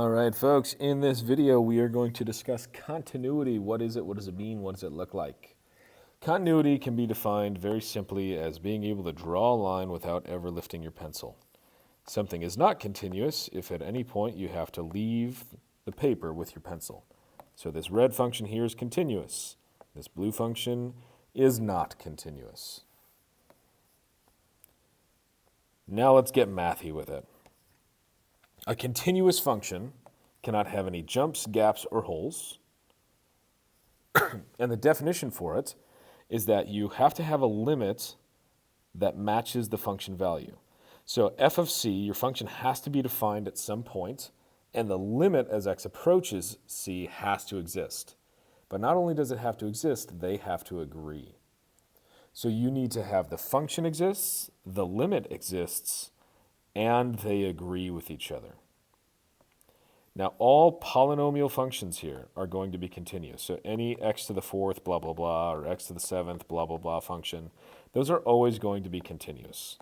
All right, folks, in this video, we are going to discuss continuity. What is it? What does it mean? What does it look like? Continuity can be defined very simply as being able to draw a line without ever lifting your pencil. Something is not continuous if at any point you have to leave the paper with your pencil. So this red function here is continuous. This blue function is not continuous. Now let's get mathy with it. A continuous function cannot have any jumps, gaps, or holes. And the definition for it is that you have to have a limit that matches the function value. So f of c, your function has to be defined at some point, and the limit as x approaches c has to exist. But not only does it have to exist, they have to agree. So you need to have the function exists, the limit exists, and they agree with each other. Now, all polynomial functions here are going to be continuous. So any x to the fourth, blah, blah, blah, or x to the seventh, blah, blah, blah function, those are always going to be continuous.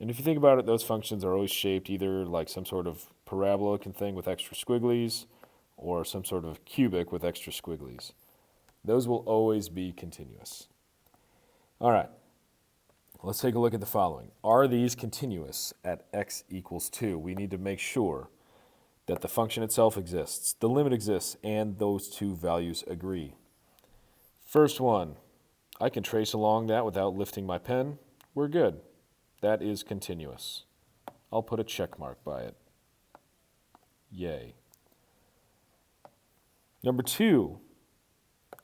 And if you think about it, those functions are always shaped either like some sort of parabola-looking thing with extra squigglies or some sort of cubic with extra squigglies. Those will always be continuous. All right, let's take a look at the following. Are these continuous at x equals 2? We need to make sure that the function itself exists, the limit exists, and those two values agree. First one, I can trace along that without lifting my pen. We're good. That is continuous. I'll put a check mark by it. Yay. Number two,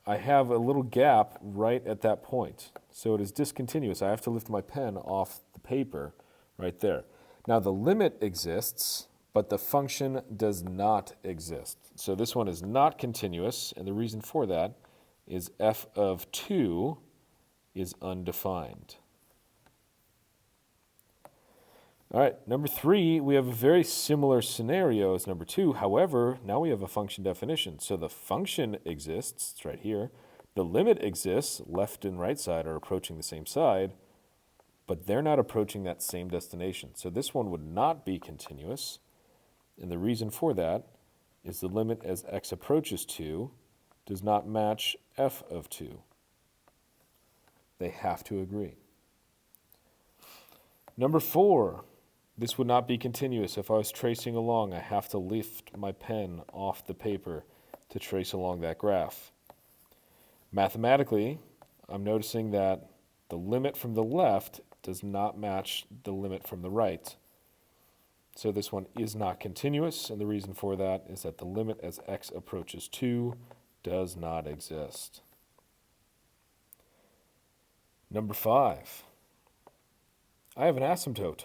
I have a little gap right at that point. So it is discontinuous. I have to lift my pen off the paper right there. Now the limit exists, but the function does not exist. So this one is not continuous, and the reason for that is f of 2 is undefined. All right, number 3, we have a very similar scenario as number 2. However, now we have a function definition. So the function exists, it's right here. The limit exists, left and right side are approaching the same side, but they're not approaching that same destination. So this one would not be continuous. And the reason for that is the limit as x approaches 2 does not match f of 2. They have to agree. Number 4, this would not be continuous. If I was tracing along, I have to lift my pen off the paper to trace along that graph. Mathematically, I'm noticing that the limit from the left does not match the limit from the right. So this one is not continuous, and the reason for that is that the limit as x approaches 2 does not exist. Number 5, I have an asymptote.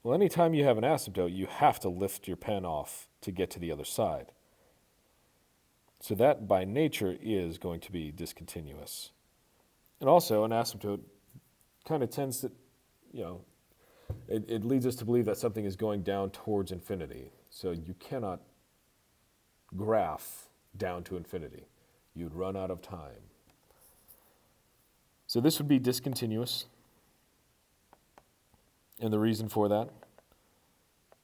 Well, anytime you have an asymptote, you have to lift your pen off to get to the other side. So that, by nature, is going to be discontinuous. And also, an asymptote kind of tends to, it leads us to believe that something is going down towards infinity. So you cannot graph down to infinity. You'd run out of time. So this would be discontinuous. And the reason for that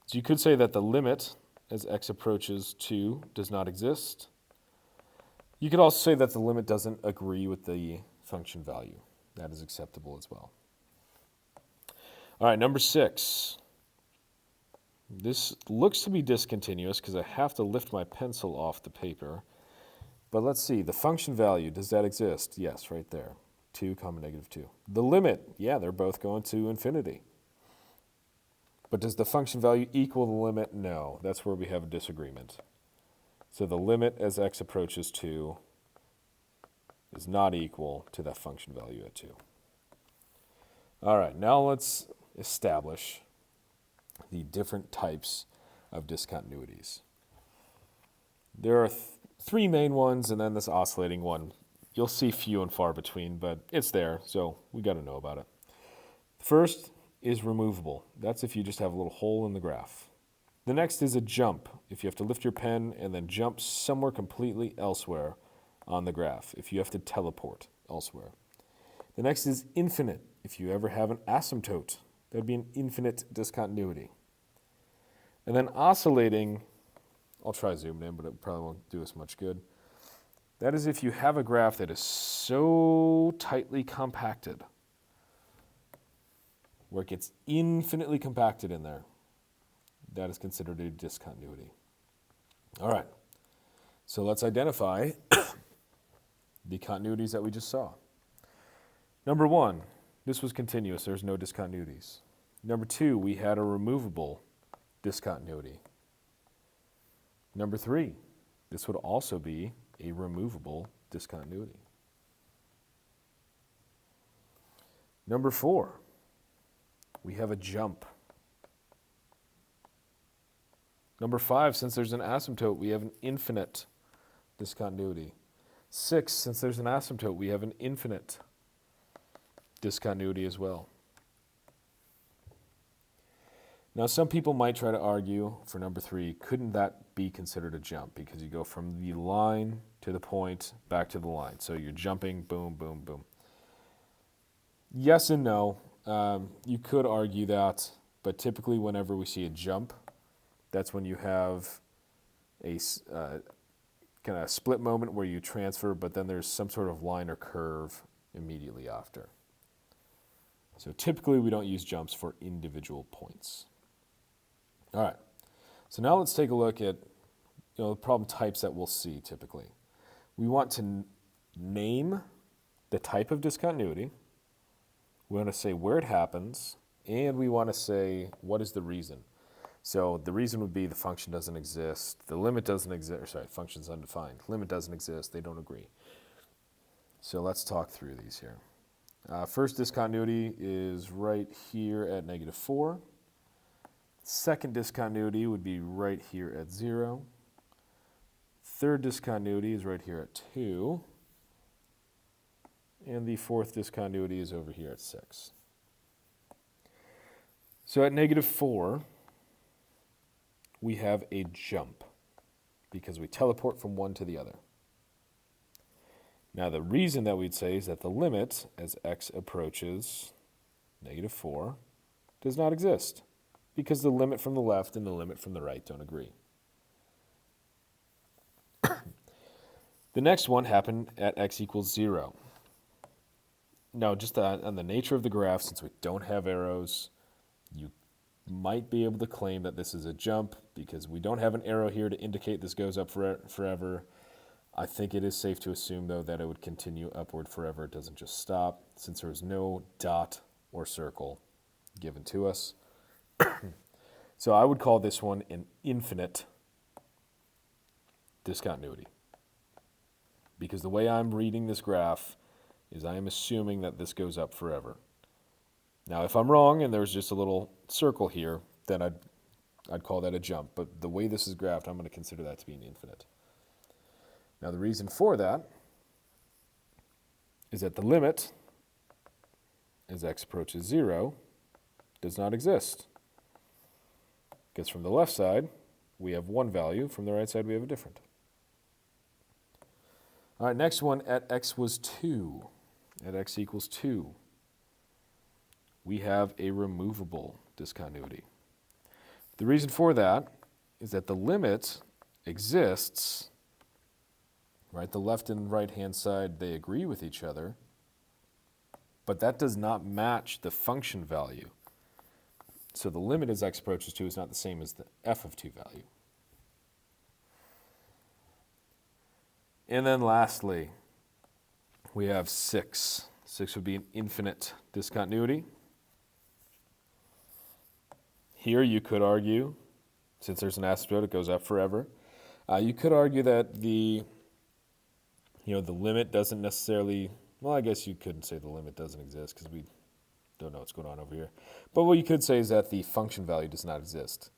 is you could say that the limit as x approaches 2 does not exist. You could also say that the limit doesn't agree with the function value. That is acceptable as well. All right, number 6. This looks to be discontinuous because I have to lift my pencil off the paper. But let's see, the function value, does that exist? Yes, right there. 2 comma negative 2. The limit, yeah, they're both going to infinity. But does the function value equal the limit? No, that's where we have a disagreement. So the limit as x approaches 2 is not equal to that function value at 2. All right, now let's establish the different types of discontinuities. There are 3 main ones and then this oscillating one. You'll see few and far between, but it's there, so we got to know about it. First is removable. That's if you just have a little hole in the graph. The next is a jump, if you have to lift your pen and then jump somewhere completely elsewhere on the graph, if you have to teleport elsewhere. The next is infinite, if you ever have an asymptote. That would be an infinite discontinuity. And then oscillating I'll try zooming in, but it probably won't do us much good. That is if you have a graph that is so tightly compacted, where it gets infinitely compacted in there, that is considered a discontinuity. All right, so let's identify the continuities that we just saw. Number one, this was continuous, there's no discontinuities. Number two, we had a removable discontinuity. Number three, this would also be a removable discontinuity. Number four, we have a jump. Number five, since there's an asymptote, we have an infinite discontinuity. 6, since there's an asymptote, we have an infinite discontinuity as well. Now, some people might try to argue for number 3, couldn't that be considered a jump? Because you go from the line to the point, back to the line. So you're jumping, boom, boom, boom. Yes and no. You could argue that, but typically whenever we see a jump, that's when you have a kind of split moment where you transfer, but then there's some sort of line or curve immediately after. So typically we don't use jumps for individual points. All right, so now let's take a look at the problem types that we'll see typically. We want to name the type of discontinuity, we want to say where it happens, and we want to say what is the reason. So the reason would be the function doesn't exist, the limit doesn't exist, or sorry, function's undefined, limit doesn't exist, they don't agree. So let's talk through these here. First discontinuity is right here at -4. Second discontinuity would be right here at 0. Third discontinuity is right here at 2. And the fourth discontinuity is over here at 6. So at -4, we have a jump because we teleport from one to the other. Now the reason that we'd say is that the limit as x approaches -4 does not exist because the limit from the left and the limit from the right don't agree. The next one happened at x equals 0. Now just on the nature of the graph, since we don't have arrows, you might be able to claim that this is a jump because we don't have an arrow here to indicate this goes up forever. I think it is safe to assume, though, that it would continue upward forever. It doesn't just stop, since there is no dot or circle given to us. So I would call this one an infinite discontinuity. Because the way I'm reading this graph is I am assuming that this goes up forever. Now, if I'm wrong and there's just a little circle here, then I'd call that a jump. But the way this is graphed, I'm going to consider that to be an infinite. Now, the reason for that is that the limit, as x approaches 0, does not exist. Because from the left side, we have one value. From the right side, we have a different. All right, next one at x was 2. At x equals 2, we have a removable discontinuity. The reason for that is that the limit exists, right? The left and right hand side, they agree with each other, but that does not match the function value. So the limit as x approaches 2 is not the same as the f of 2 value. And then lastly, we have 6. 6 would be an infinite discontinuity. Here you could argue, since there's an asymptote, it goes up forever. You could argue that the limit doesn't necessarily, well, I guess you couldn't say the limit doesn't exist because we don't know what's going on over here. But what you could say is that the function value does not exist.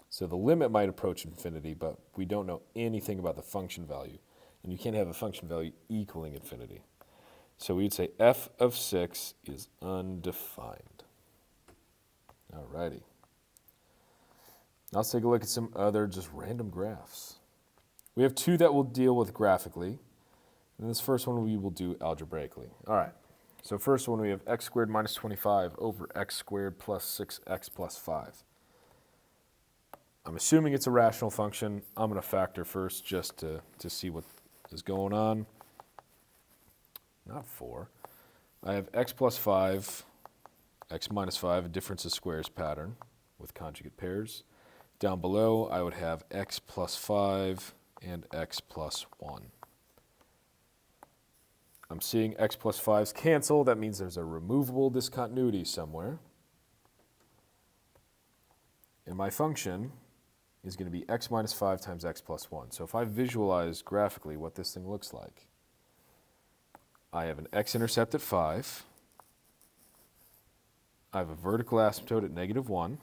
So the limit might approach infinity, but we don't know anything about the function value. And you can't have a function value equaling infinity. So we'd say f of 6 is undefined. All righty. Now let's take a look at some other just random graphs. We have 2 that we'll deal with graphically. And this first one we will do algebraically. All right. So first one we have x squared minus 25 over x squared plus 6x plus 5. I'm assuming it's a rational function. I'm going to factor first just to see what is going on. Not 4. I have x plus 5, x minus 5, a difference of squares pattern with conjugate pairs. Down below, I would have x plus 5 and x plus 1. I'm seeing x plus 5's cancel. That means there's a removable discontinuity somewhere. And my function is going to be x minus 5 times x plus 1. So if I visualize graphically what this thing looks like, I have an x-intercept at 5. I have a vertical asymptote at negative 1.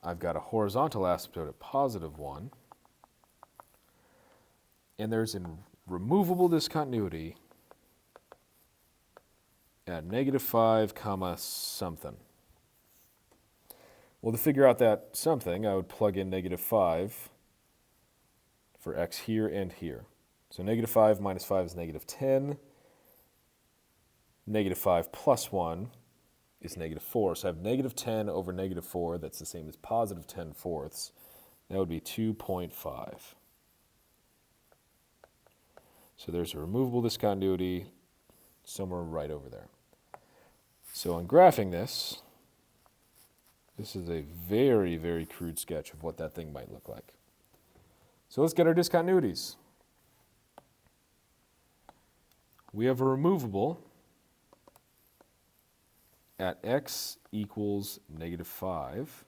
I've got a horizontal asymptote at positive 1. And there's a removable discontinuity at negative 5 comma something. Well, to figure out that something, I would plug in negative 5 for x here and here. So negative 5 minus 5 is negative 10. Negative 5 plus 1 is negative 4. So I have negative 10 over negative 4. That's the same as positive 10 fourths. That would be 2.5. So there's a removable discontinuity somewhere right over there. So in graphing this, this is a very, very crude sketch of what that thing might look like. So let's get our discontinuities. We have a removable at x equals negative 5.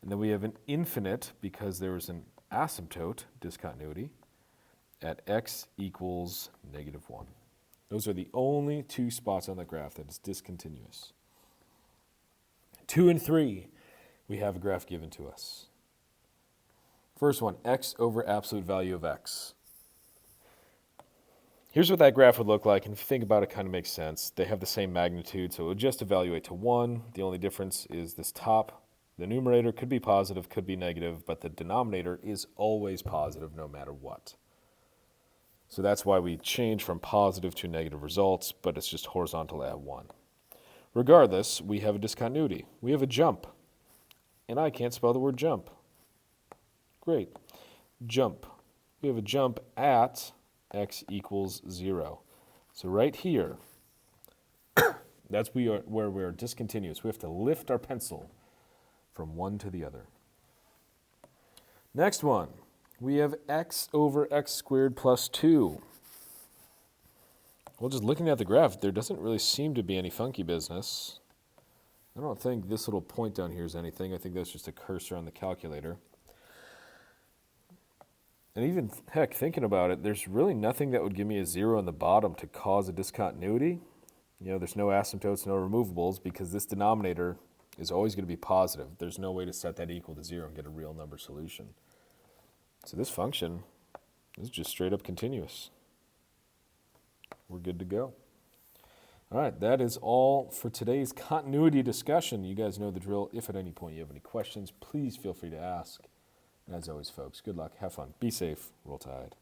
And then we have an infinite, because there is an asymptote discontinuity, at x equals negative 1. Those are the only two spots on the graph that is discontinuous. 2 and 3, we have a graph given to us. First one, x over absolute value of x. Here's what that graph would look like, and if you think about it, it kind of makes sense. They have the same magnitude, so it would just evaluate to 1. The only difference is this top. The numerator could be positive, could be negative, but the denominator is always positive no matter what. So that's why we change from positive to negative results, but it's just horizontal at 1. Regardless, we have a discontinuity. We have a jump, and I can't spell the word jump. Great. Jump. We have a jump at x equals 0. So right here, that's where we're discontinuous. We have to lift our pencil from one to the other. Next one, we have x over x squared plus 2. Well, just looking at the graph, there doesn't really seem to be any funky business. I don't think this little point down here is anything. I think that's just a cursor on the calculator. And even, heck, thinking about it, there's really nothing that would give me a 0 on the bottom to cause a discontinuity. You know, there's no asymptotes, no removables, because this denominator is always going to be positive. There's no way to set that equal to 0 and get a real number solution. So this function is just straight up continuous. We're good to go. All right, that is all for today's continuity discussion. You guys know the drill. If at any point you have any questions, please feel free to ask. And as always, folks, good luck, have fun, be safe, roll tide.